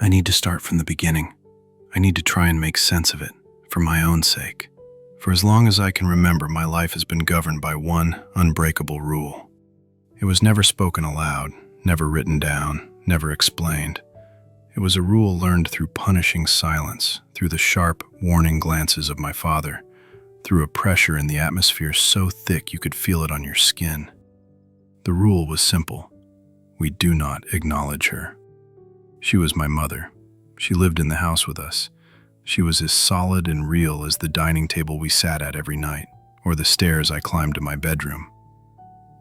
I need to start from the beginning. I need to try and make sense of it, for my own sake. For as long as I can remember, my life has been governed by one unbreakable rule. It was never spoken aloud, never written down, never explained. It was a rule learned through punishing silence, through the sharp, warning glances of my father, through a pressure in the atmosphere so thick you could feel it on your skin. The rule was simple. We do not acknowledge her. She was my mother. She lived in the house with us. She was as solid and real as the dining table we sat at every night, or the stairs I climbed to my bedroom.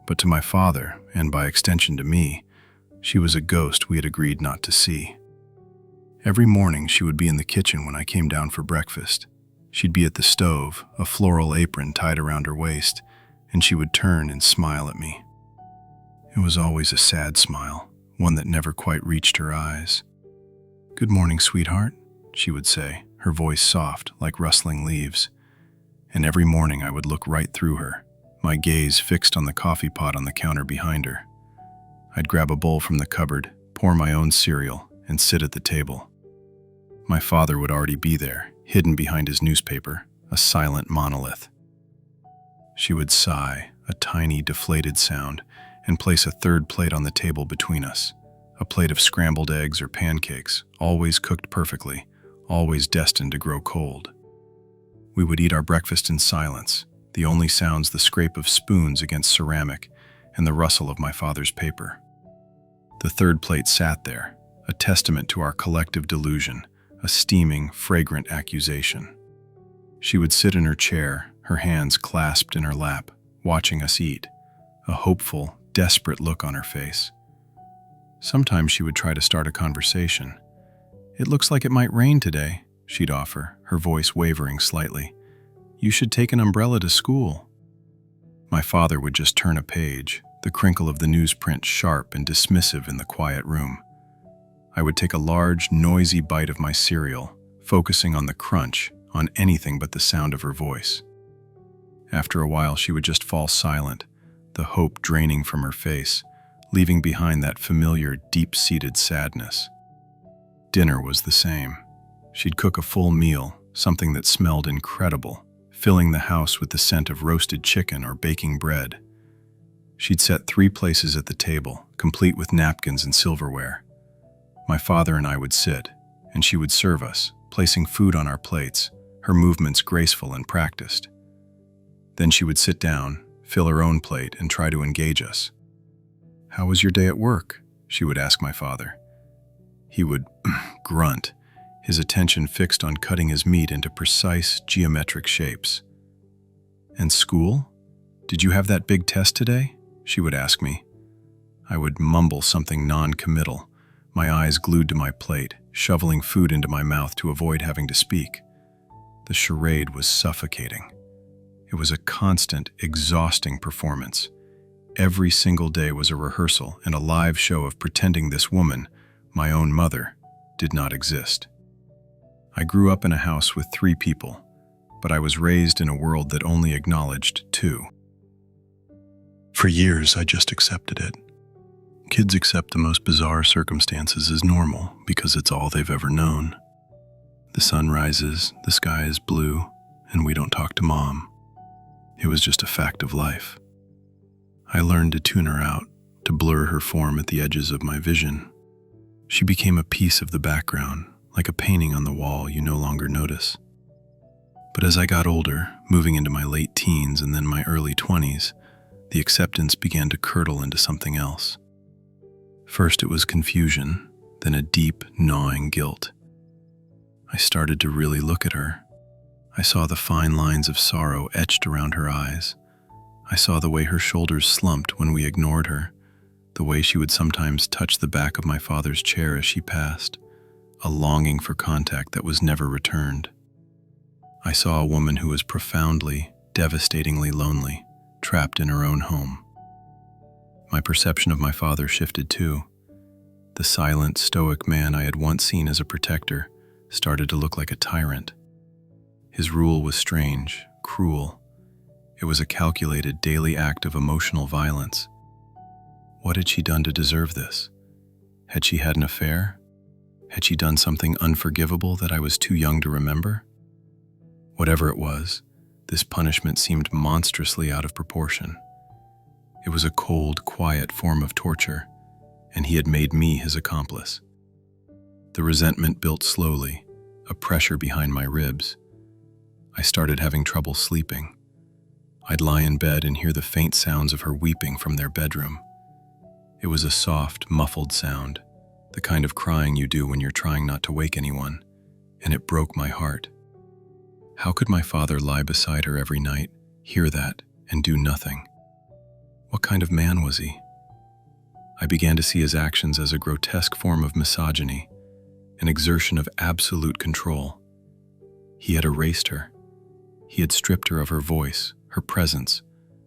But to my father, and by extension to me, she was a ghost we had agreed not to see. Every morning she would be in the kitchen when I came down for breakfast. She'd be at the stove, a floral apron tied around her waist, and she would turn and smile at me. It was always a sad smile, one that never quite reached her eyes. "Good morning, sweetheart," she would say, her voice soft like rustling leaves. And every morning I would look right through her, my gaze fixed on the coffee pot on the counter behind her. I'd grab a bowl from the cupboard, pour my own cereal, and sit at the table. My father would already be there, hidden behind his newspaper, a silent monolith. She would sigh, a tiny deflated sound, and place a third plate on the table between us, a plate of scrambled eggs or pancakes, always cooked perfectly, always destined to grow cold. We would eat our breakfast in silence, the only sounds the scrape of spoons against ceramic and the rustle of my father's paper. The third plate sat there, a testament to our collective delusion, a steaming, fragrant accusation. She would sit in her chair, her hands clasped in her lap, watching us eat, a hopeful, desperate look on her face. Sometimes she would try to start a conversation. "It looks like it might rain today," she'd offer, her voice wavering slightly. "You should take an umbrella to school." My father would just turn a page, the crinkle of the newsprint sharp and dismissive in the quiet room. I would take a large, noisy bite of my cereal, focusing on the crunch, on anything but the sound of her voice. After a while, she would just fall silent, the hope draining from her face, leaving behind that familiar, deep-seated sadness. Dinner was the same. She'd cook a full meal, something that smelled incredible, filling the house with the scent of roasted chicken or baking bread. She'd set 3 places at the table, complete with napkins and silverware. My father and I would sit, and she would serve us, placing food on our plates, her movements graceful and practiced. Then she would sit down, fill her own plate, and try to engage us. "How was your day at work?" she would ask my father. He would grunt, his attention fixed on cutting his meat into precise geometric shapes. "And school? Did you have that big test today?" she would ask me. I would mumble something non-committal, my eyes glued to my plate, shoveling food into my mouth to avoid having to speak. The charade was suffocating. It was a constant, exhausting performance. Every single day was a rehearsal and a live show of pretending this woman, my own mother, did not exist. I grew up in a house with 3 people, but I was raised in a world that only acknowledged 2. For years, I just accepted it. Kids accept the most bizarre circumstances as normal because it's all they've ever known. The sun rises, the sky is blue, and we don't talk to Mom. It was just a fact of life. I learned to tune her out, to blur her form at the edges of my vision. She became a piece of the background, like a painting on the wall you no longer notice. But as I got older, moving into my late teens and then my early 20s, the acceptance began to curdle into something else. First it was confusion, then a deep, gnawing guilt. I started to really look at her. I saw the fine lines of sorrow etched around her eyes. I saw the way her shoulders slumped when we ignored her, the way she would sometimes touch the back of my father's chair as she passed, a longing for contact that was never returned. I saw a woman who was profoundly, devastatingly lonely, trapped in her own home. My perception of my father shifted too. The silent, stoic man I had once seen as a protector started to look like a tyrant. His rule was strange, cruel. It was a calculated daily act of emotional violence. What had she done to deserve this? Had she had an affair? Had she done something unforgivable that I was too young to remember? Whatever it was, this punishment seemed monstrously out of proportion. It was a cold, quiet form of torture, and he had made me his accomplice. The resentment built slowly, a pressure behind my ribs. I started having trouble sleeping. I'd lie in bed and hear the faint sounds of her weeping from their bedroom. It was a soft, muffled sound, the kind of crying you do when you're trying not to wake anyone, and it broke my heart. How could my father lie beside her every night, hear that, and do nothing? What kind of man was he? I began to see his actions as a grotesque form of misogyny, an exertion of absolute control. He had erased her. He had stripped her of her voice, her presence,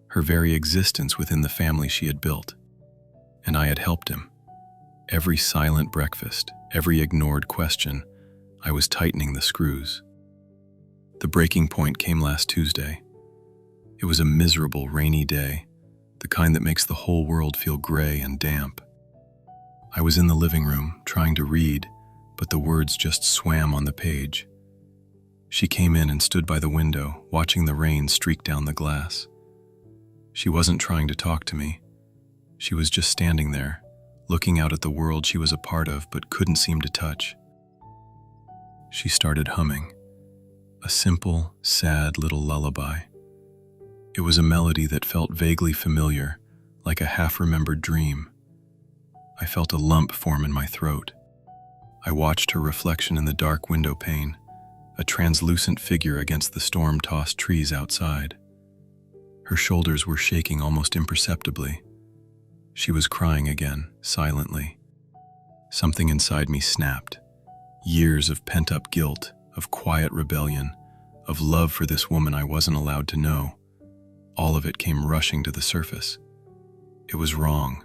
her very existence within the family she had built. And I had helped him. Every silent breakfast, every ignored question, I was tightening the screws. The breaking point came last Tuesday. It was a miserable, rainy day, the kind that makes the whole world feel gray and damp. I was in the living room, trying to read, but the words just swam on the page. She came in and stood by the window, watching the rain streak down the glass. She wasn't trying to talk to me. She was just standing there, looking out at the world she was a part of but couldn't seem to touch. She started humming, a simple, sad little lullaby. It was a melody that felt vaguely familiar, like a half-remembered dream. I felt a lump form in my throat. I watched her reflection in the dark window pane, a translucent figure against the storm-tossed trees outside. Her shoulders were shaking almost imperceptibly. She was crying again, silently. Something inside me snapped. Years of pent-up guilt, of quiet rebellion, of love for this woman I wasn't allowed to know. All of it came rushing to the surface. It was wrong.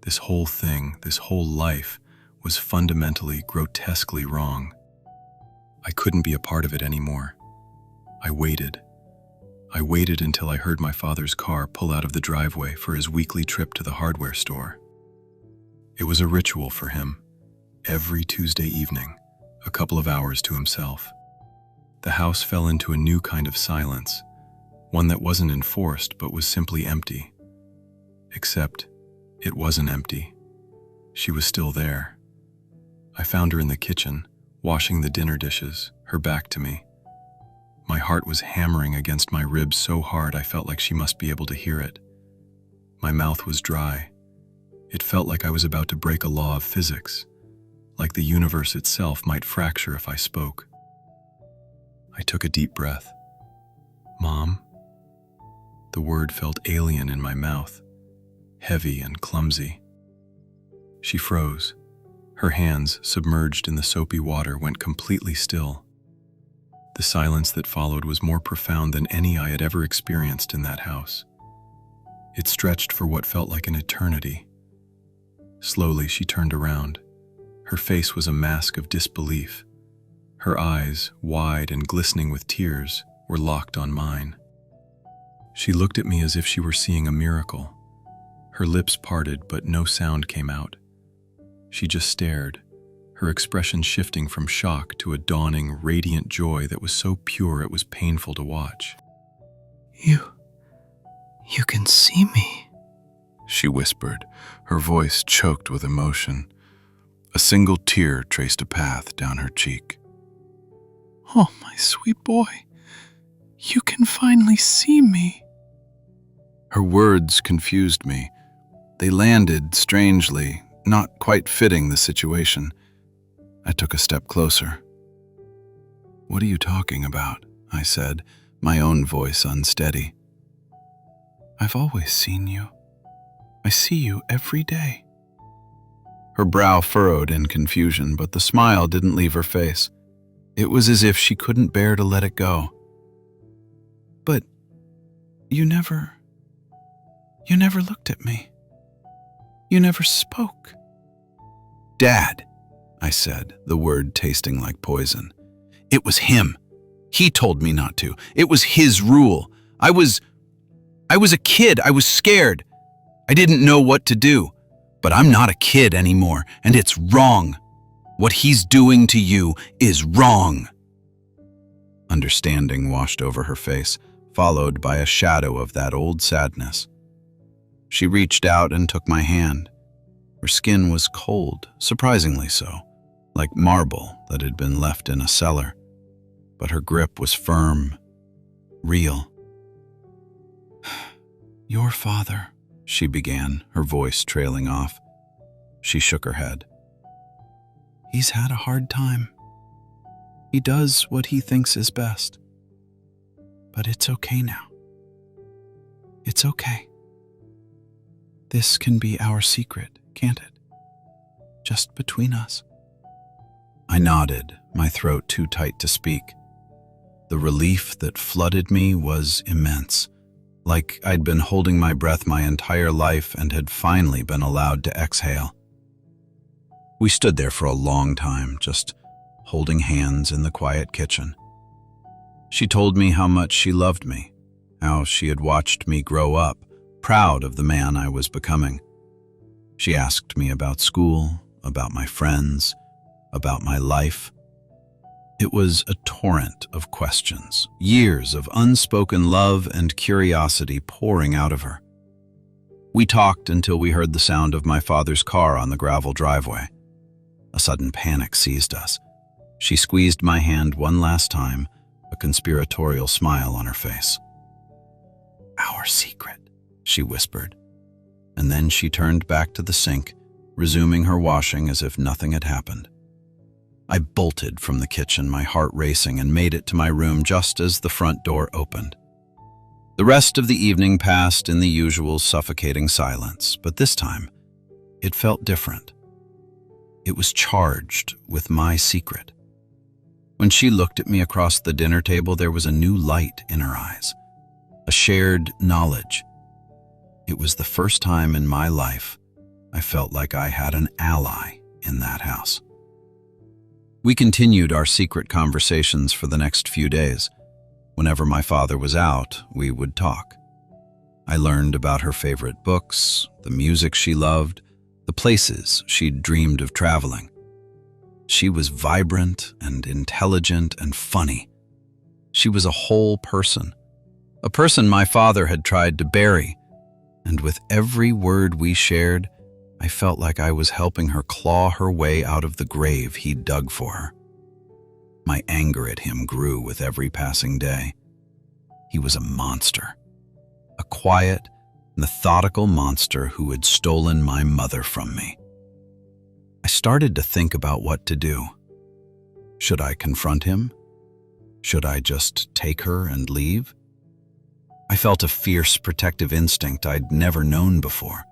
This whole thing, this whole life, was fundamentally, grotesquely wrong. I couldn't be a part of it anymore. I waited. I waited until I heard my father's car pull out of the driveway for his weekly trip to the hardware store. It was a ritual for him. Every Tuesday evening, a couple of hours to himself. The house fell into a new kind of silence, one that wasn't enforced but was simply empty. Except, it wasn't empty. She was still there. I found her in the kitchen, washing the dinner dishes, her back to me. My heart was hammering against my ribs so hard I felt like she must be able to hear it. My mouth was dry. It felt like I was about to break a law of physics, like the universe itself might fracture if I spoke. I took a deep breath. Mom? The word felt alien in my mouth, heavy and clumsy. She froze. Her hands, submerged in the soapy water, went completely still. The silence that followed was more profound than any I had ever experienced in that house. It stretched for what felt like an eternity. Slowly, she turned around. Her face was a mask of disbelief. Her eyes, wide and glistening with tears, were locked on mine. She looked at me as if she were seeing a miracle. Her lips parted, but no sound came out. She just stared, her expression shifting from shock to a dawning, radiant joy that was so pure it was painful to watch. You can see me, she whispered, her voice choked with emotion. A single tear traced a path down her cheek. Oh, my sweet boy, you can finally see me. Her words confused me. They landed strangely, not quite fitting the situation. I took a step closer. What are you talking about? I said, my own voice unsteady. I've always seen you. I see you every day. Her brow furrowed in confusion, but the smile didn't leave her face. It was as if she couldn't bear to let it go. But you never looked at me. You never spoke. Dad, I said, the word tasting like poison. It was him. He told me not to. It was his rule. I was a kid. I was scared. I didn't know what to do. But I'm not a kid anymore, and it's wrong. What he's doing to you is wrong." Understanding washed over her face, followed by a shadow of that old sadness. She reached out and took my hand. Her skin was cold, surprisingly so, like marble that had been left in a cellar. But her grip was firm, real. "Your father," she began, her voice trailing off. She shook her head. "He's had a hard time. He does what he thinks is best. But it's okay now. It's okay. This can be our secret, can't it? Just between us." I nodded, my throat too tight to speak. The relief that flooded me was immense, like I'd been holding my breath my entire life and had finally been allowed to exhale. We stood there for a long time, just holding hands in the quiet kitchen. She told me how much she loved me, how she had watched me grow up, proud of the man I was becoming. She asked me about school, about my friends, about my life. It was a torrent of questions, years of unspoken love and curiosity pouring out of her. We talked until we heard the sound of my father's car on the gravel driveway. A sudden panic seized us. She squeezed my hand one last time, a conspiratorial smile on her face. "Our secret," she whispered, and then she turned back to the sink, resuming her washing as if nothing had happened. I bolted from the kitchen, my heart racing, and made it to my room just as the front door opened. The rest of the evening passed in the usual suffocating silence, but this time it felt different. It was charged with my secret. When she looked at me across the dinner table, there was a new light in her eyes, a shared knowledge. It was the first time in my life I felt like I had an ally in that house. We continued our secret conversations for the next few days. Whenever my father was out, we would talk. I learned about her favorite books, the music she loved, the places she'd dreamed of traveling. She was vibrant and intelligent and funny. She was a whole person, a person my father had tried to bury, and with every word we shared, I felt like I was helping her claw her way out of the grave he'd dug for her. My anger at him grew with every passing day. He was a monster, a quiet, methodical monster who had stolen my mother from me. I started to think about what to do. Should I confront him? Should I just take her and leave? I felt a fierce protective instinct I'd never known before.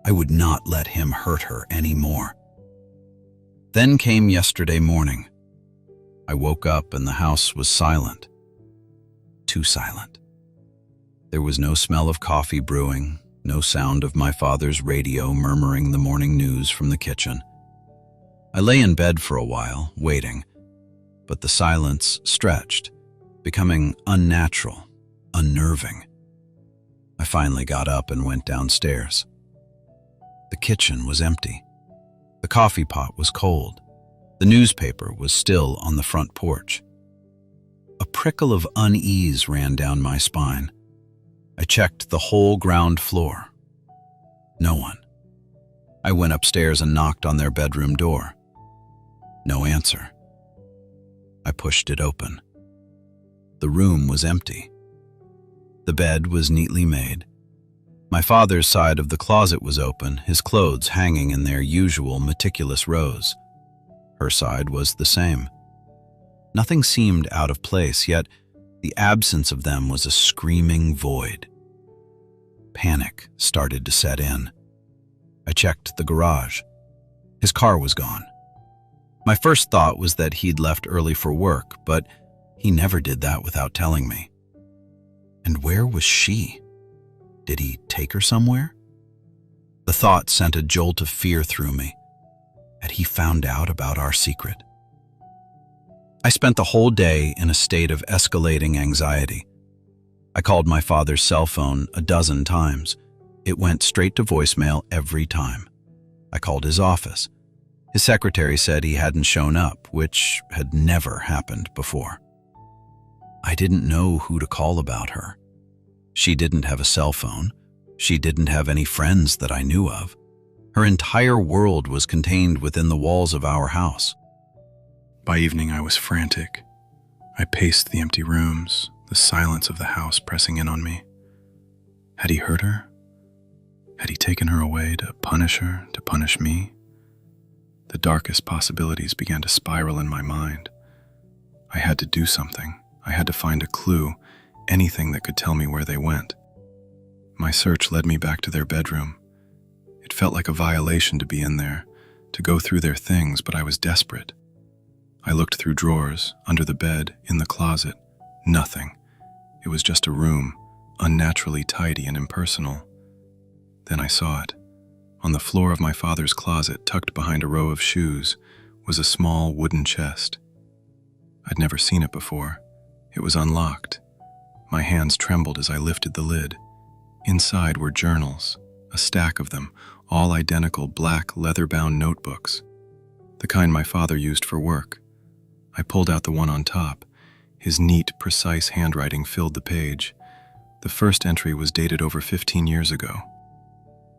I would not let him hurt her anymore. Then came yesterday morning. I woke up and the house was silent. Too silent. There was no smell of coffee brewing, no sound of my father's radio murmuring the morning news from the kitchen. I lay in bed for a while, waiting, but the silence stretched, becoming unnatural, unnerving. I finally got up and went downstairs. The kitchen was empty. The coffee pot was cold. The newspaper was still on the front porch. A prickle of unease ran down my spine. I checked the whole ground floor. No one. I went upstairs and knocked on their bedroom door. No answer. I pushed it open. The room was empty. The bed was neatly made. My father's side of the closet was open, his clothes hanging in their usual meticulous rows. Her side was the same. Nothing seemed out of place, yet the absence of them was a screaming void. Panic started to set in. I checked the garage. His car was gone. My first thought was that he'd left early for work, but he never did that without telling me. And where was she? Did he take her somewhere? The thought sent a jolt of fear through me. Had he found out about our secret? I spent the whole day in a state of escalating anxiety. I called my father's cell phone a dozen times. It went straight to voicemail every time. I called his office. His secretary said he hadn't shown up, which had never happened before. I didn't know who to call about her. She didn't have a cell phone. She didn't have any friends that I knew of. Her entire world was contained within the walls of our house. By evening, I was frantic. I paced the empty rooms, the silence of the house pressing in on me. Had he hurt her? Had he taken her away to punish her, to punish me? The darkest possibilities began to spiral in my mind. I had to do something. I had to find a clue, anything that could tell me where they went. My search led me back to their bedroom. It felt like a violation to be in there, to go through their things, but I was desperate. I looked through drawers, under the bed, in the closet. Nothing. It was just a room, unnaturally tidy and impersonal. Then I saw it. On the floor of my father's closet, tucked behind a row of shoes, was a small wooden chest. I'd never seen it before. It was unlocked. My hands trembled as I lifted the lid. Inside were journals, a stack of them, all identical black leather-bound notebooks, the kind my father used for work. I pulled out the one on top. His neat, precise handwriting filled the page. The first entry was dated over 15 years ago.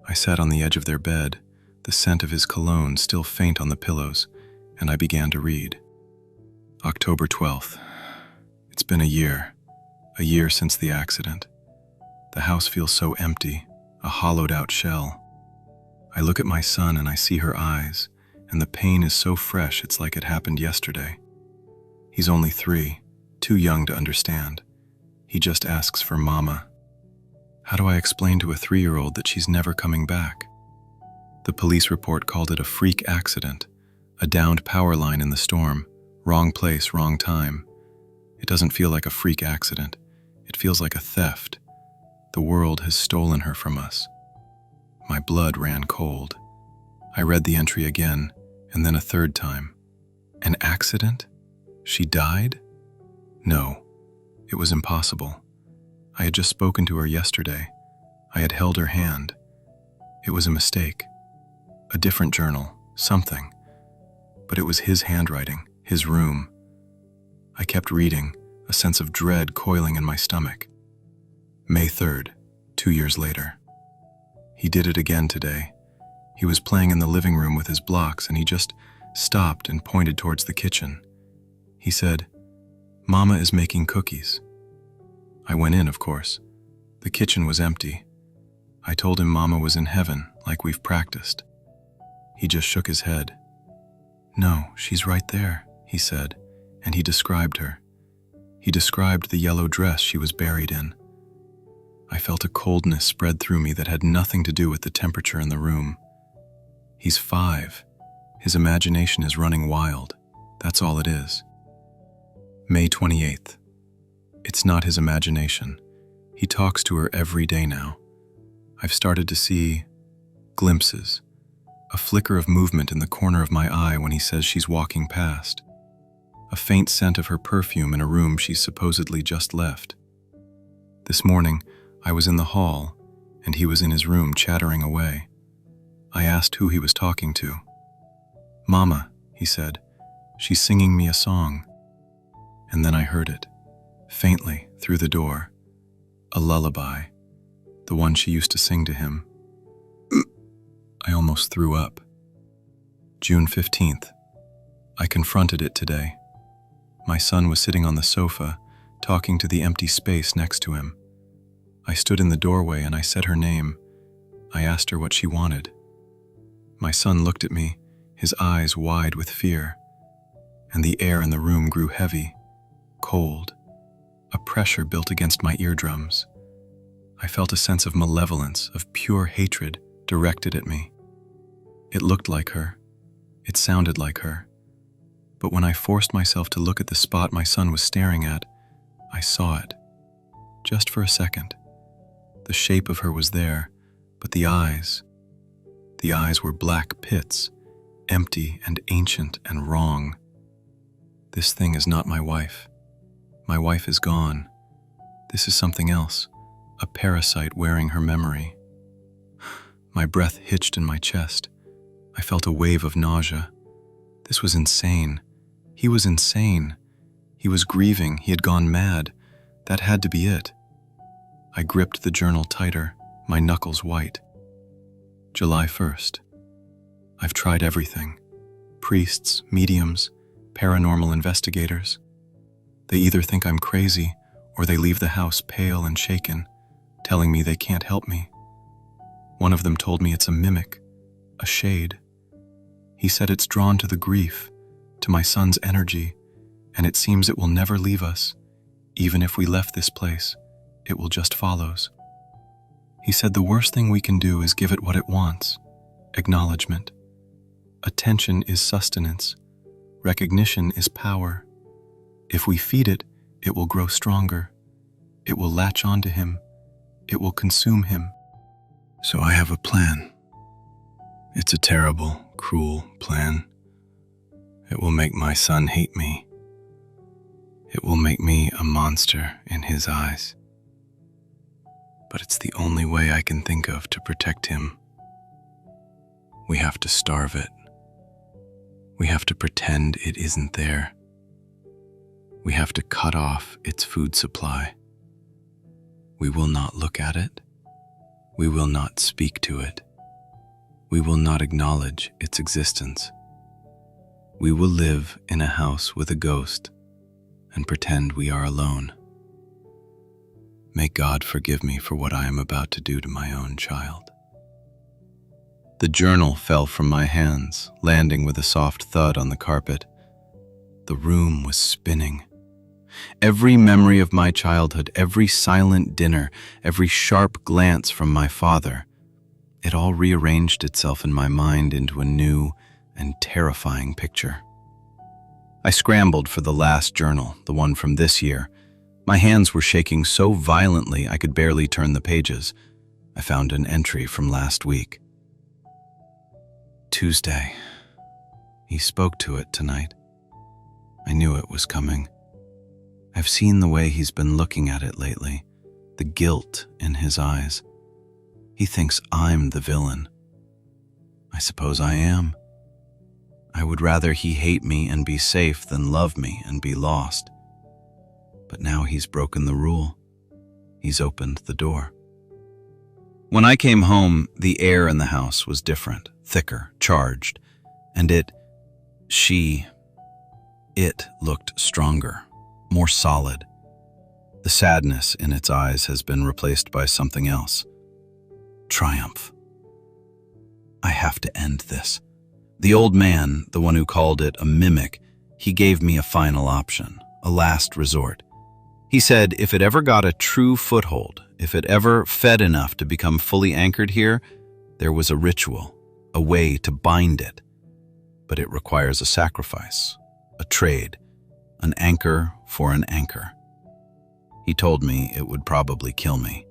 I sat on the edge of their bed, the scent of his cologne still faint on the pillows, and I began to read. October 12th. It's been a year since the accident. The house feels so empty, a hollowed-out shell. I look at my son and I see her eyes, and the pain is so fresh it's like it happened yesterday. He's only 3, too young to understand. He just asks for Mama. How do I explain to a 3-year-old that she's never coming back? The police report called it a freak accident, a downed power line in the storm, wrong place, wrong time. It doesn't feel like a freak accident. It feels like a theft. The world has stolen her from us. My blood ran cold. I read the entry again, and then a third time. An accident? She died? No, it was impossible. I had just spoken to her yesterday. I had held her hand. It was a mistake. A different journal, something. But it was his handwriting, his room. I kept reading, a sense of dread coiling in my stomach. May 3rd, 2 years later. He did it again today. He was playing in the living room with his blocks, and he just stopped and pointed towards the kitchen. He said, "Mama is making cookies." I went in, of course. The kitchen was empty. I told him Mama was in heaven, like we've practiced. He just shook his head. "No, she's right there," he said, and he described her. He described the yellow dress she was buried in. I felt a coldness spread through me that had nothing to do with the temperature in the room. He's 5. His imagination is running wild. That's all it is. May 28th. It's not his imagination. He talks to her every day now. I've started to see glimpses, a flicker of movement in the corner of my eye when he says she's walking past, a faint scent of her perfume in a room she's supposedly just left. This morning, I was in the hall, and he was in his room chattering away. I asked who he was talking to. "Mama," he said, "she's singing me a song." And then I heard it, faintly, through the door. A lullaby, the one she used to sing to him. I almost threw up. June 15th. I confronted it today. My son was sitting on the sofa, talking to the empty space next to him. I stood in the doorway and I said her name. I asked her what she wanted. My son looked at me, his eyes wide with fear, and the air in the room grew heavy, cold. A pressure built against my eardrums. I felt a sense of malevolence, of pure hatred directed at me. It looked like her. It sounded like her. But when I forced myself to look at the spot my son was staring at, I saw it. Just for a second. The shape of her was there, but the eyes were black pits, empty and ancient and wrong. This thing is not my wife. My wife is gone. This is something else, a parasite wearing her memory. My breath hitched in my chest. I felt a wave of nausea. This was insane. He was insane. He was grieving. He had gone mad. That had to be it. I gripped the journal tighter, my knuckles white. July 1st. I've tried everything. Priests, mediums, paranormal investigators. They either think I'm crazy or they leave the house pale and shaken, telling me they can't help me. One of them told me it's a mimic, a shade. He said it's drawn to the grief, to my son's energy, and it seems it will never leave us. Even if we left this place, it will just follows. He said the worst thing we can do is give it what it wants, acknowledgement. Attention is sustenance. Recognition is power. If we feed it, it will grow stronger. It will latch onto him. It will consume him. So I have a plan. It's a terrible, cruel plan. It will make my son hate me. It will make me a monster in his eyes. But it's the only way I can think of to protect him. We have to starve it. We have to pretend it isn't there. We have to cut off its food supply. We will not look at it. We will not speak to it. We will not acknowledge its existence. We will live in a house with a ghost and pretend we are alone. May God forgive me for what I am about to do to my own child. The journal fell from my hands, landing with a soft thud on the carpet. The room was spinning. Every memory of my childhood, every silent dinner, every sharp glance from my father, it all rearranged itself in my mind into a new and terrifying picture. I scrambled for the last journal, the one from this year. My hands were shaking so violently I could barely turn the pages. I found an entry from last week. Tuesday. He spoke to it tonight. I knew it was coming. I've seen the way he's been looking at it lately, the guilt in his eyes. He thinks I'm the villain. I suppose I am. I would rather he hate me and be safe than love me and be lost. But now he's broken the rule. He's opened the door. When I came home, the air in the house was different, thicker, charged, and it looked stronger, more solid. The sadness in its eyes has been replaced by something else. Triumph. I have to end this. The old man, the one who called it a mimic, he gave me a final option, a last resort. He said if it ever got a true foothold, if it ever fed enough to become fully anchored here, there was a ritual, a way to bind it. But it requires a sacrifice, a trade, an anchor for an anchor. He told me it would probably kill me.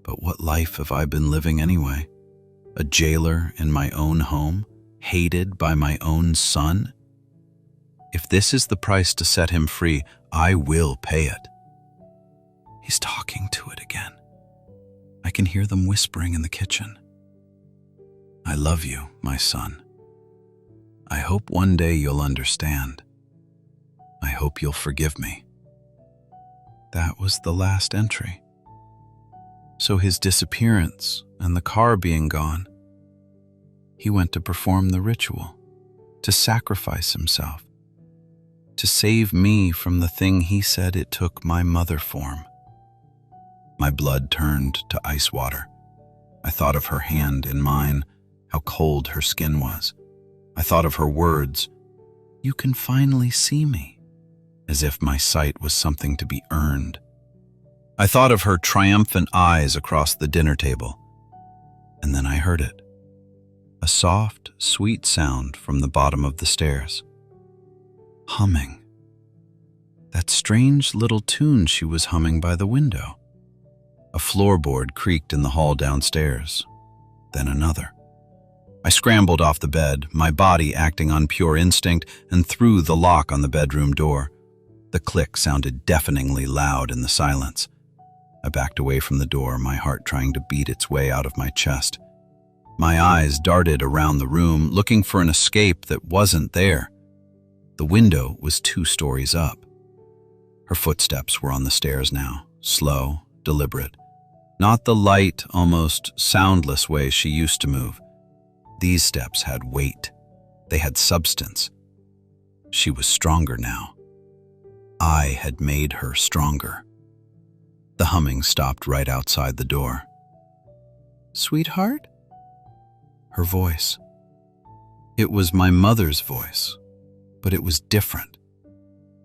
But what life have I been living anyway? A jailer in my own home, hated by my own son? If this is the price to set him free, I will pay it. He's talking to it again. I can hear them whispering in the kitchen. I love you, my son. I hope one day you'll understand. I hope you'll forgive me. That was the last entry. So his disappearance and the car being gone, he went to perform the ritual, to sacrifice himself, to save me from the thing he said it took my mother form. My blood turned to ice water. I thought of her hand in mine, how cold her skin was. I thought of her words, "You can finally see me," as if my sight was something to be earned. I thought of her triumphant eyes across the dinner table. And then I heard it. A soft, sweet sound from the bottom of the stairs. Humming. That strange little tune she was humming by the window. A floorboard creaked in the hall downstairs. Then another. I scrambled off the bed, my body acting on pure instinct, and threw the lock on the bedroom door. The click sounded deafeningly loud in the silence. I backed away from the door, my heart trying to beat its way out of my chest. My eyes darted around the room, looking for an escape that wasn't there. The window was 2 stories up. Her footsteps were on the stairs now, slow, deliberate. Not the light, almost soundless way she used to move. These steps had weight. They had substance. She was stronger now. I had made her stronger. The humming stopped right outside the door. "Sweetheart?" Her voice. It was my mother's voice, but it was different.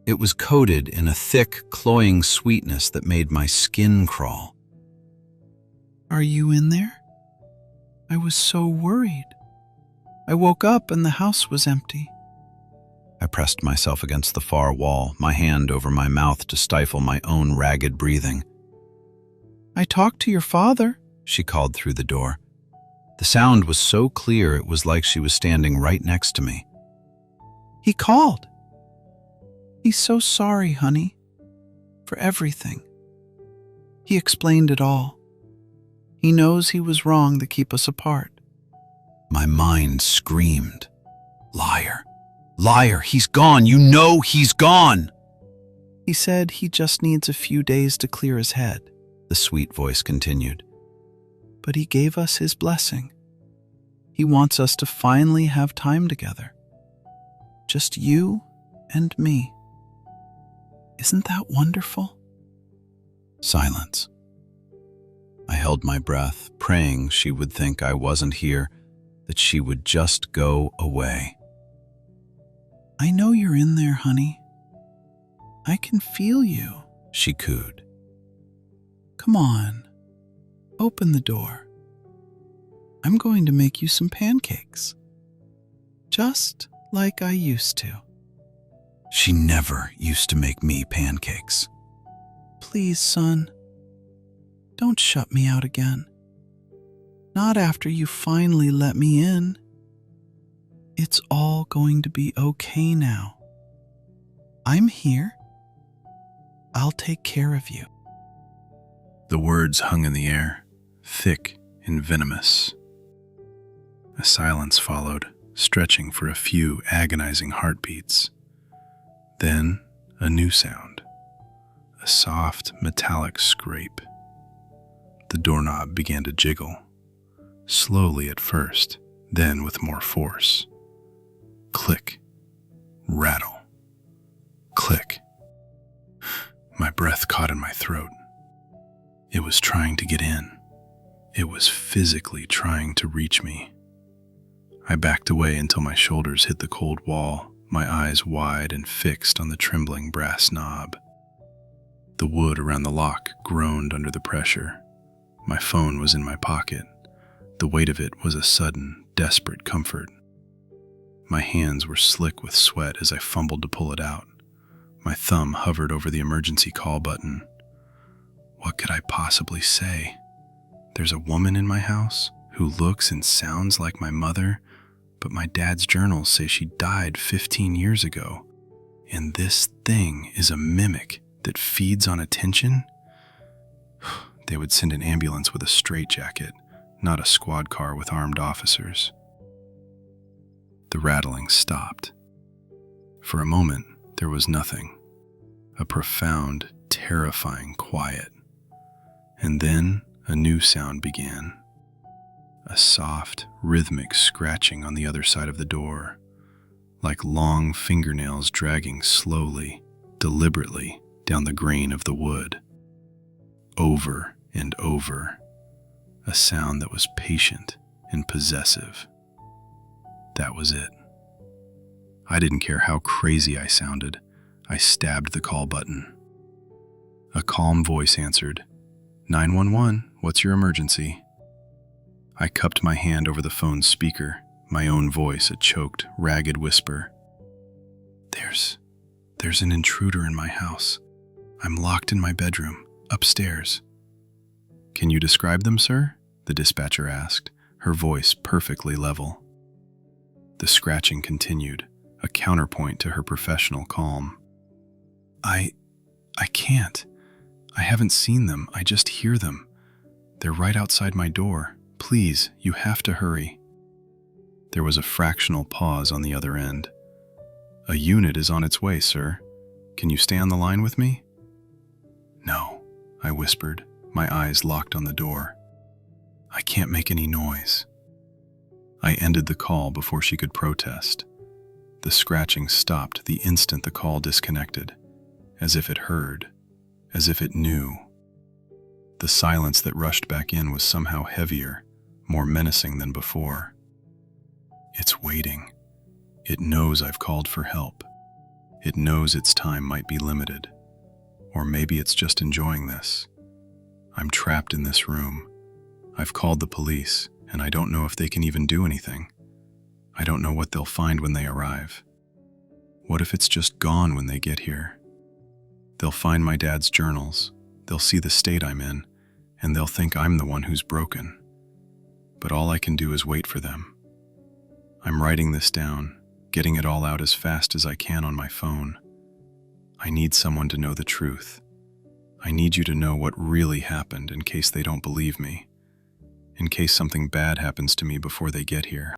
It was coated in a thick, cloying sweetness that made my skin crawl. "Are you in there? I was so worried. I woke up and the house was empty." I pressed myself against the far wall, my hand over my mouth to stifle my own ragged breathing. "I talked to your father," she called through the door. The sound was so clear it was like she was standing right next to me. "He called. He's so sorry, honey, for everything. He explained it all. He knows he was wrong to keep us apart." My mind screamed, "Liar! Liar! He's gone! You know he's gone!" "He said he just needs a few days to clear his head," the sweet voice continued. "But he gave us his blessing. He wants us to finally have time together. Just you and me. Isn't that wonderful?" Silence. I held my breath, praying she would think I wasn't here, that she would just go away. "I know you're in there, honey. I can feel you," she cooed. "Come on, open the door. I'm going to make you some pancakes, just like I used to." She never used to make me pancakes. "Please, son, don't shut me out again. Not after you finally let me in. It's all going to be okay now. I'm here. I'll take care of you." The words hung in the air, thick and venomous. A silence followed, stretching for a few agonizing heartbeats. Then a new sound, a soft, metallic scrape. The doorknob began to jiggle, slowly at first, then with more force. Click, rattle, click. My breath caught in my throat. It was trying to get in. It was physically trying to reach me. I backed away until my shoulders hit the cold wall, my eyes wide and fixed on the trembling brass knob. The wood around the lock groaned under the pressure. My phone was in my pocket. The weight of it was a sudden, desperate comfort. My hands were slick with sweat as I fumbled to pull it out. My thumb hovered over the emergency call button. What could I possibly say? There's a woman in my house who looks and sounds like my mother, but my dad's journals say she died 15 years ago. And this thing is a mimic that feeds on attention? They would send an ambulance with a straitjacket, not a squad car with armed officers. The rattling stopped. For a moment, there was nothing. A profound, terrifying quiet. And then a new sound began. A soft, rhythmic scratching on the other side of the door, like long fingernails dragging slowly, deliberately down the grain of the wood. Over and over, a sound that was patient and possessive. That was it. I didn't care how crazy I sounded. I stabbed the call button. A calm voice answered, 911, what's your emergency? I cupped my hand over the phone's speaker, my own voice a choked, ragged whisper. There's an intruder in my house. I'm locked in my bedroom, upstairs. Can you describe them, sir? The dispatcher asked, her voice perfectly level. The scratching continued, a counterpoint to her professional calm. I can't. I haven't seen them, I just hear them. They're right outside my door, Please, you have to hurry." There was a fractional pause on the other end. "A unit is on its way, sir. Can you stay on the line with me?" "No," I whispered, my eyes locked on the door. "I can't make any noise." I ended the call before she could protest. The scratching stopped the instant the call disconnected, as if it heard, as if it knew. The silence that rushed back in was somehow heavier, more menacing than before. It's waiting. It knows I've called for help. It knows its time might be limited. Or maybe it's just enjoying this. I'm trapped in this room. I've called the police, and I don't know if they can even do anything. I don't know what they'll find when they arrive. What if it's just gone when they get here? They'll find my dad's journals, they'll see the state I'm in, and they'll think I'm the one who's broken. But all I can do is wait for them. I'm writing this down, getting it all out as fast as I can on my phone. I need someone to know the truth. I need you to know what really happened in case they don't believe me, in case something bad happens to me before they get here.